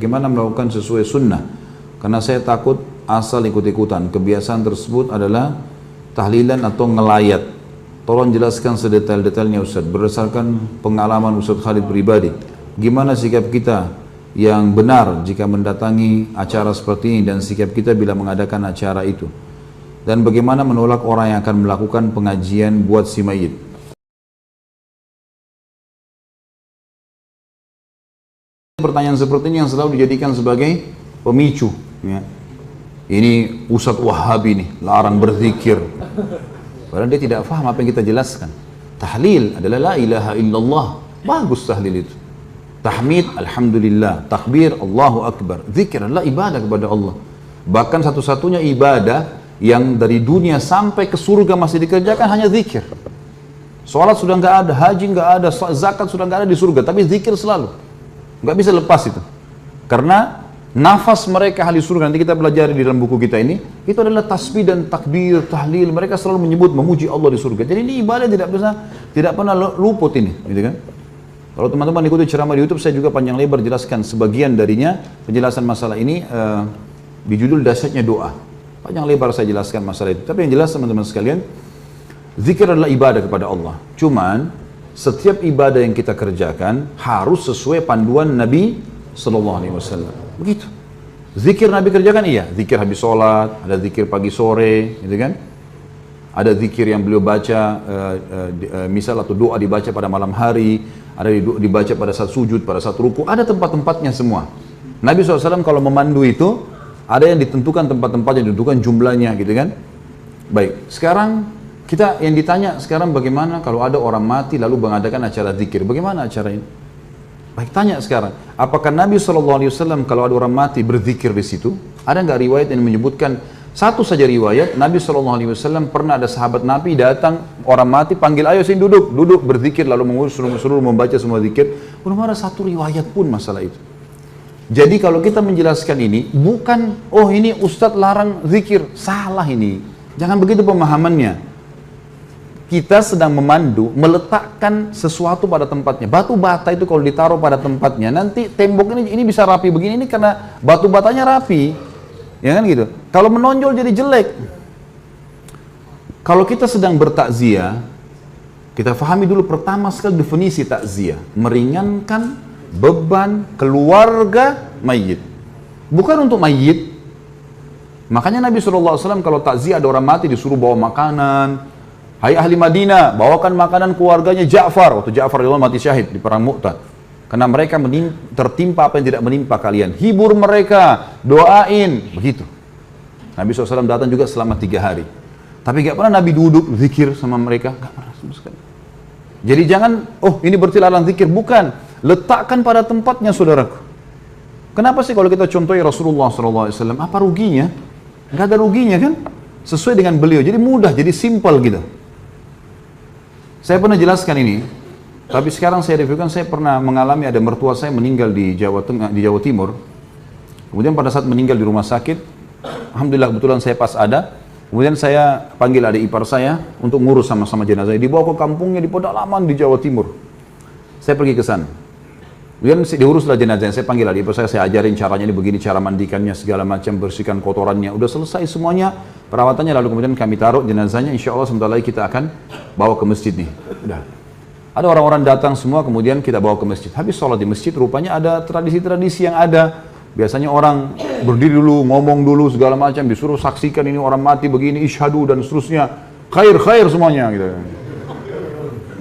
bagaimana melakukan sesuai sunnah. Karena saya takut asal ikut-ikutan. Kebiasaan tersebut adalah tahlilan atau ngelayat. Tolong jelaskan sedetail-detailnya Ustaz. Berdasarkan pengalaman Ustaz Khalid pribadi, gimana sikap kita yang benar jika mendatangi acara seperti ini dan sikap kita bila mengadakan acara itu. Dan bagaimana menolak orang yang akan melakukan pengajian buat si mayit. Pertanyaan seperti ini yang selalu dijadikan sebagai pemicu. Ya. Ini Ustadz Wahabi nih, larang berzikir. Padahal dia tidak paham apa yang kita jelaskan. Tahlil adalah la ilaha illallah. Bagus tahlil itu. Tahmid, alhamdulillah. Takbir, Allahu Akbar. Zikir adalah ibadah kepada Allah. Bahkan satu-satunya ibadah yang dari dunia sampai ke surga masih dikerjakan hanya zikir. Sholat sudah nggak ada, haji nggak ada, zakat sudah nggak ada di surga, tapi zikir selalu. Nggak bisa lepas itu. Karena nafas mereka ahli surga, nanti kita pelajari di dalam buku kita ini, itu adalah tasbih dan takbir, tahlil. Mereka selalu menyebut, memuji Allah di surga. Jadi ini ibadah tidak pernah luput ini, gitu kan? Kalau teman-teman ikuti ceramah di YouTube, saya juga panjang lebar jelaskan sebagian darinya, penjelasan masalah ini di judul Dahsyatnya Doa. Panjang lebar saya jelaskan masalah itu. Tapi yang jelas teman-teman sekalian, zikir adalah ibadah kepada Allah. Cuman setiap ibadah yang kita kerjakan harus sesuai panduan Nabi Sallallahu Alaihi Wasallam. Begitu. Zikir Nabi kerjakan iya. Zikir habis sholat, ada zikir pagi sore, gitu kan? Ada zikir yang beliau baca, misal atau doa dibaca pada malam hari, ada dibaca pada saat sujud, pada saat ruku. Ada tempat-tempatnya semua. Nabi SAW kalau memandu itu, ada yang ditentukan tempat-tempat yang ditentukan jumlahnya, gitu kan? Baik, sekarang kita yang ditanya sekarang bagaimana kalau ada orang mati lalu mengadakan acara zikir? Bagaimana acara ini? Baik, tanya sekarang. Apakah Nabi SAW kalau ada orang mati berzikir di situ? Ada nggak riwayat yang menyebutkan satu saja riwayat Nabi SAW pernah ada sahabat Nabi datang orang mati panggil ayo sini duduk berzikir lalu mengurus suruh membaca semua zikir. Belum ada satu riwayat pun masalah itu. Jadi kalau kita menjelaskan ini, bukan, oh ini Ustadz larang zikir, salah ini. Jangan begitu pemahamannya. Kita sedang memandu, meletakkan sesuatu pada tempatnya. Batu bata itu kalau ditaruh pada tempatnya, nanti tembok ini bisa rapi begini, ini karena batu batanya rapi. Ya kan gitu. Kalau menonjol jadi jelek. Kalau kita sedang bertakziah, kita fahami dulu pertama sekali definisi takziah. Meringankan beban keluarga mayit, bukan untuk mayit. Makanya Nabi SAW kalau takziah ada orang mati disuruh bawa makanan. Hai ahli Madinah, bawakan makanan keluarganya Ja'far. Waktu Ja'far radhiyallahu mati syahid di perang Mu'tah. Karena mereka tertimpa apa yang tidak menimpa kalian. Hibur mereka, doain, begitu. Nabi SAW datang juga selama 3 hari. Tapi gak pernah Nabi duduk zikir sama mereka, gak pernah sama sekali. Jadi jangan, oh ini berarti larang zikir, bukan. Letakkan pada tempatnya saudaraku. Kenapa sih kalau kita contohi Rasulullah SAW, apa ruginya? Nggak ada ruginya kan? Sesuai dengan beliau, jadi mudah, jadi simpel gitu. Saya pernah jelaskan ini, tapi sekarang saya reviewkan, saya pernah mengalami ada mertua saya meninggal di Jawa Tengah, di Jawa Timur. Kemudian pada saat meninggal di rumah sakit, alhamdulillah kebetulan saya pas ada. Kemudian saya panggil adik ipar saya untuk ngurus sama-sama jenazah. Dibawa ke kampungnya di pedalaman di Jawa Timur. Saya pergi ke sana. Kemudian diuruslah jenazahnya, saya panggil adik ipar saya ajarin caranya ini begini, cara mandikannya segala macam, bersihkan kotorannya. Udah selesai semuanya perawatannya, lalu kemudian kami taruh jenazahnya, insya Allah sebentar lagi kita akan bawa ke masjid nih. Udah. Ada orang-orang datang semua, kemudian kita bawa ke masjid. Habis sholat di masjid, rupanya ada tradisi-tradisi yang ada. Biasanya orang berdiri dulu, ngomong dulu segala macam, disuruh saksikan ini orang mati begini, isyhadu dan seterusnya. Khair semuanya gitu.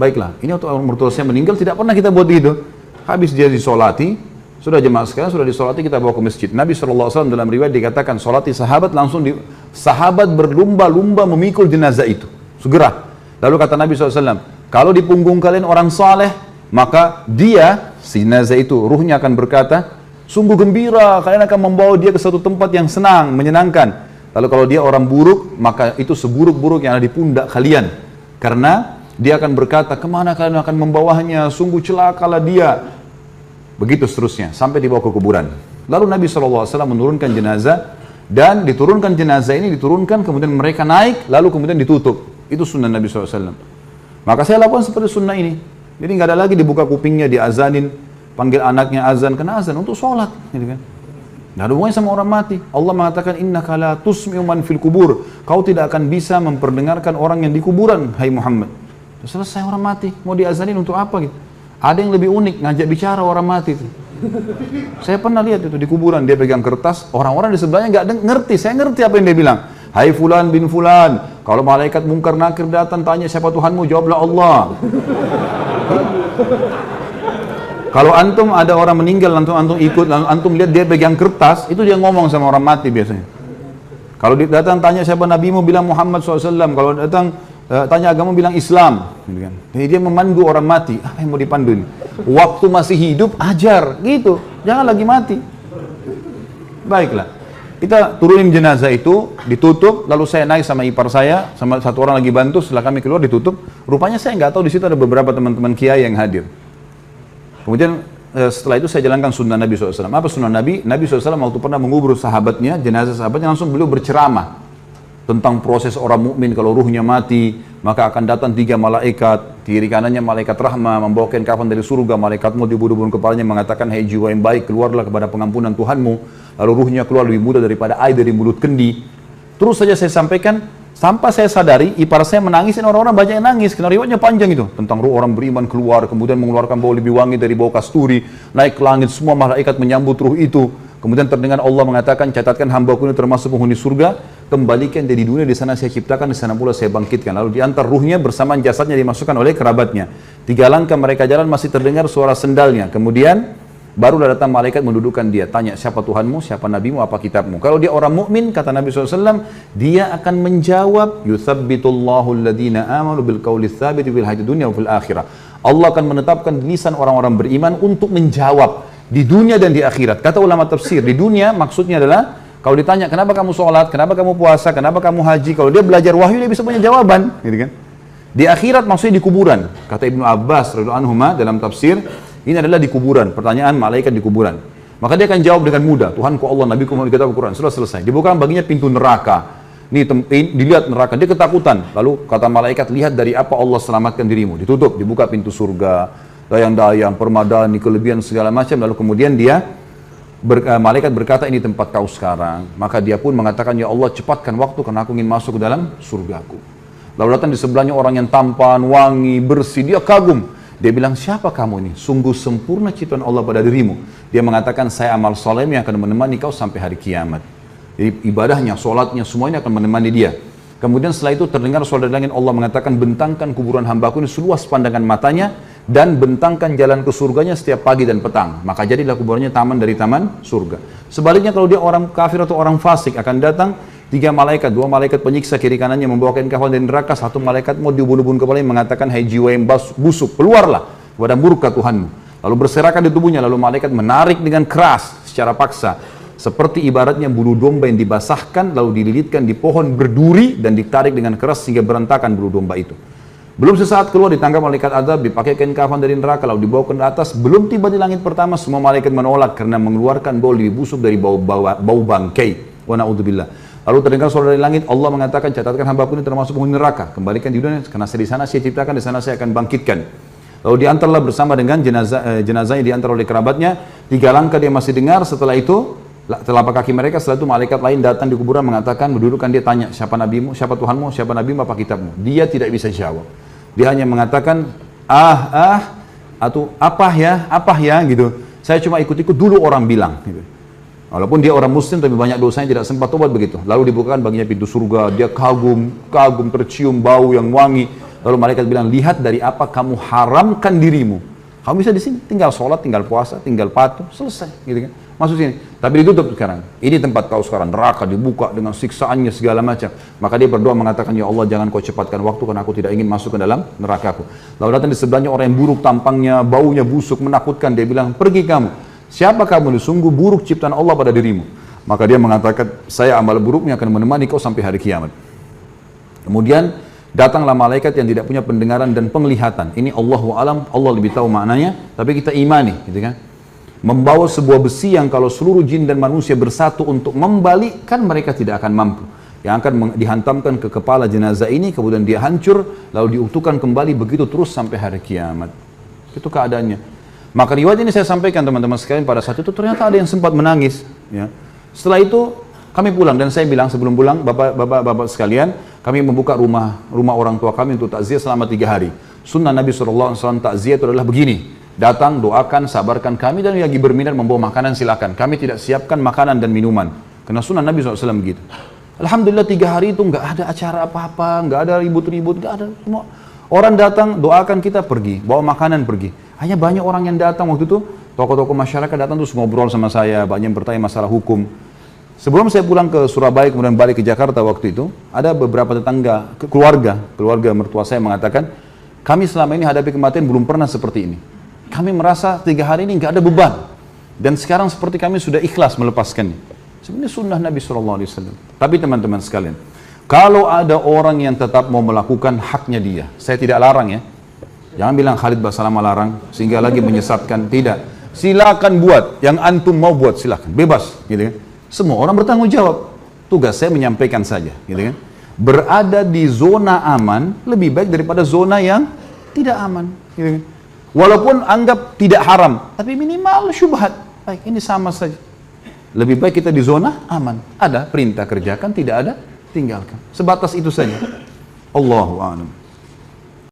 Baiklah, ini waktu mertua saya meninggal tidak pernah kita buat gitu. Habis dia disolati, sudah jemaah sekalian sudah disolati, kita bawa ke masjid. Nabi SAW dalam riwayat dikatakan solati sahabat langsung sahabat berlumba-lumba memikul jenazah itu segera. Lalu kata Nabi SAW, kalau di punggung kalian orang saleh, maka dia si jenazah itu ruhnya akan berkata, sungguh gembira, kalian akan membawa dia ke satu tempat yang senang, menyenangkan. Lalu kalau dia orang buruk, maka itu seburuk-buruk yang ada di pundak kalian. Karena dia akan berkata, kemana kalian akan membawanya, sungguh celakalah dia. Begitu seterusnya, sampai dibawa ke kuburan. Lalu Nabi SAW menurunkan jenazah, dan diturunkan jenazah ini, diturunkan, kemudian mereka naik, lalu kemudian ditutup. Itu sunnah Nabi SAW. Maka saya lakukan seperti sunnah ini. Jadi nggak ada lagi dibuka kupingnya, diazanin. panggil anaknya azan, kena azan untuk sholat, gitu kan. Nggak ada hubungannya sama orang mati. Allah mengatakan, innaka la tusmi'u man fil kubur. Kau tidak akan bisa memperdengarkan orang yang di kuburan, hai Muhammad. Selesai orang mati, mau diazanin untuk apa gitu? Ada yang lebih unik, ngajak bicara orang mati itu. Saya pernah lihat itu di kuburan, dia pegang kertas, orang-orang di sebelahnya nggak ngerti, saya ngerti apa yang dia bilang. Hai fulan bin fulan, kalau malaikat mungkar nakir datang tanya siapa Tuhanmu, jawablah Allah. Kalau antum ada orang meninggal, antum ikut, lalu antum lihat dia pegang kertas, itu dia ngomong sama orang mati biasanya. Kalau datang tanya siapa nabimu, bilang Muhammad SAW. Kalau datang tanya agama, bilang Islam. Jadi dia memandu orang mati. Apa yang mau dipandu ini? Waktu masih hidup, ajar. Gitu. Jangan lagi mati. Baiklah. Kita turunin jenazah itu, ditutup, lalu saya naik sama ipar saya, sama satu orang lagi bantu, setelah kami keluar ditutup. Rupanya saya nggak tahu di situ ada beberapa teman-teman kiai yang hadir. Kemudian setelah itu saya jalankan sunnah Nabi SAW. Apa sunnah Nabi? Nabi SAW waktu pernah mengubur sahabatnya, jenazah sahabatnya, langsung beliau berceramah tentang proses orang mukmin kalau ruhnya mati, maka akan datang 3 malaikat, kiri kanannya malaikat rahmah, membawakan kafan dari surga, malaikat maut dibunuh-bunuh kepalanya mengatakan, hai jiwa yang baik, keluarlah kepada pengampunan Tuhanmu, lalu ruhnya keluar lebih mudah daripada air dari mulut kendi. Terus saja saya sampaikan, sampai saya sadari, ipar saya menangis, dan orang-orang banyak yang nangis, karena riwayatnya panjang itu, tentang ruh orang beriman keluar, kemudian mengeluarkan bau lebih wangi dari bau kasturi, naik ke langit, semua malaikat menyambut ruh itu. Kemudian terdengar Allah mengatakan, catatkan hambaku ini termasuk penghuni surga, kembalikan dari dunia, di sana saya ciptakan, di sana pula saya bangkitkan. Lalu diantar ruhnya bersamaan jasadnya dimasukkan oleh kerabatnya. 3 langkah mereka jalan masih terdengar suara sendalnya. Kemudian barulah datang malaikat mendudukkan dia, tanya siapa Tuhanmu, siapa nabimu, apa kitabmu. Kalau dia orang mukmin, kata Nabi SAW, dia akan menjawab, yuthabbitullahu alladhina amanu bil qawli tsabiti fil hayatid dunya wa fil akhirah. Allah akan menetapkan lisan orang-orang beriman untuk menjawab di dunia dan di akhirat. Kata ulama tafsir, di dunia maksudnya adalah kalau ditanya kenapa kamu sholat, kenapa kamu puasa, kenapa kamu haji, kalau dia belajar wahyu dia bisa punya jawaban, gitu kan? Di akhirat maksudnya di kuburan. Kata Ibnu Abbas radhiyallahu anhu dalam tafsir, ini adalah di kuburan, pertanyaan malaikat di kuburan. Maka dia akan jawab dengan mudah, Tuhanku Allah, Nabiku Muhammad, kitab Al-Quran, sudah selesai. Dibuka baginya pintu neraka. Nih dilihat neraka, dia ketakutan. Lalu kata malaikat, lihat dari apa Allah selamatkan dirimu. Ditutup, dibuka pintu surga, dayang-dayang, permadani, kelebihan segala macam. Lalu kemudian malaikat berkata, ini tempat kau sekarang. Maka dia pun mengatakan, ya Allah cepatkan waktu karena aku ingin masuk ke dalam surgaku. Lalu datang di sebelahnya orang yang tampan, wangi, bersih, dia kagum. Dia bilang, siapa kamu ini? Sungguh sempurna ciptaan Allah pada dirimu. Dia mengatakan, saya amal soleh yang akan menemani kau sampai hari kiamat. Jadi ibadahnya, sholatnya, semuanya akan menemani dia. Kemudian setelah itu terdengar suara dari langit, Allah mengatakan, bentangkan kuburan hambaku ini seluas pandangan matanya, dan bentangkan jalan ke surganya setiap pagi dan petang. Maka jadilah kuburannya taman dari taman surga. Sebaliknya kalau dia orang kafir atau orang fasik, akan datang 3 malaikat, 2 malaikat penyiksa kiri kanannya membawakan kafan dari neraka, 1 malaikat mau dibunuh-bunuh kepalanya mengatakan, hai jiwa yang busuk, keluarlah kepada murka Tuhanmu. Lalu berserakan di tubuhnya, lalu malaikat menarik dengan keras secara paksa, seperti ibaratnya bulu domba yang dibasahkan lalu dililitkan di pohon berduri dan ditarik dengan keras sehingga berantakan bulu domba itu. Belum sesaat keluar ditangkap malaikat azab, dipakai kain kafan dari neraka lalu dibawa ke atas. Belum tiba di langit pertama, semua malaikat menolak karena mengeluarkan bau lebih busuk dari bau bangkai. Wa na'udzubillah. Lalu terdengar suara dari langit, Allah mengatakan, catatkan hambaku ini termasuk penghuni neraka, kembalikan di dunia karena di sana saya ciptakan, di sana saya akan bangkitkan. Lalu diantarlah bersama dengan jenazahnya diantar oleh kerabatnya. 3 langkah dia masih dengar, setelah itu telapak kaki mereka, setelah itu malaikat lain datang di kuburan mengatakan, mendudukkan dia, tanya siapa nabimu, siapa Tuhanmu, siapa nabimu, apa kitabmu. Dia tidak bisa jawab. Dia hanya mengatakan atau apa ya gitu. Saya cuma ikut-ikut dulu orang bilang gitu. Walaupun dia orang muslim tapi banyak dosanya, tidak sempat tobat begitu. Lalu dibukakan baginya pintu surga, dia kagum tercium bau yang wangi. Lalu malaikat bilang, lihat dari apa kamu haramkan dirimu. Kamu bisa di sini tinggal sholat, tinggal puasa, tinggal patuh, selesai gitu kan. Masuk sini, tapi ditutup sekarang. Ini tempat kau sekarang, neraka dibuka dengan siksaannya segala macam. Maka dia berdoa mengatakan, ya Allah jangan kau cepatkan waktu karena aku tidak ingin masuk ke dalam nerakaku. Lalu datang di sebelahnya orang yang buruk tampangnya, baunya busuk, menakutkan. Dia bilang, pergi kamu. Siapa kamu? Sungguh buruk ciptaan Allah pada dirimu. Maka dia mengatakan, saya amal buruknya akan menemani kau sampai hari kiamat. Kemudian datanglah malaikat yang tidak punya pendengaran dan penglihatan. Ini Allahu alam, Allah lebih tahu maknanya, tapi kita imani, gitu kan? Membawa sebuah besi yang kalau seluruh jin dan manusia bersatu untuk membalikkan, mereka tidak akan mampu. Yang akan dihantamkan ke kepala jenazah ini, kemudian dia hancur, lalu diutuhkan kembali begitu terus sampai hari kiamat. Itu keadaannya. Maka riwayat ini saya sampaikan teman-teman sekalian, pada saat itu ternyata ada yang sempat menangis. Ya. Setelah itu kami pulang dan saya bilang sebelum pulang, bapak-bapak sekalian, kami membuka rumah orang tua kami untuk takziah selama 3 hari. Sunnah Nabi SAW takziah itu adalah begini, datang, doakan, sabarkan kami, dan lagi berminat membawa makanan silakan. Kami tidak siapkan makanan dan minuman, karena sunnah Nabi SAW begitu. Alhamdulillah 3 hari itu nggak ada acara apa-apa, nggak ada ribut-ribut, nggak ada. Semua orang datang, doakan kita, pergi, bawa makanan, pergi. Hanya banyak orang yang datang waktu itu, tokoh-tokoh masyarakat datang terus ngobrol sama saya, banyak yang bertanya masalah hukum. Sebelum saya pulang ke Surabaya, kemudian balik ke Jakarta waktu itu, ada beberapa tetangga, keluarga mertua saya mengatakan, kami selama ini hadapi kematian belum pernah seperti ini. Kami merasa 3 hari ini nggak ada beban. Dan sekarang seperti kami sudah ikhlas melepaskannya. Sebenarnya sunnah Nabi SAW. Tapi teman-teman sekalian, kalau ada orang yang tetap mau melakukan haknya dia, saya tidak larang ya. Jangan bilang Khalid Basalamah larang, sehingga lagi menyesatkan. Tidak. Silakan buat. Yang antum mau buat, silakan. Bebas. Gitu kan. Semua orang bertanggung jawab. Tugas saya menyampaikan saja. Gitu kan. Berada di zona aman, lebih baik daripada zona yang tidak aman. Gitu kan. Walaupun anggap tidak haram, tapi minimal syubhat. Baik, ini sama saja. Lebih baik kita di zona aman. Ada perintah kerjakan, tidak ada tinggalkan. Sebatas itu saja. Allahu a'lam.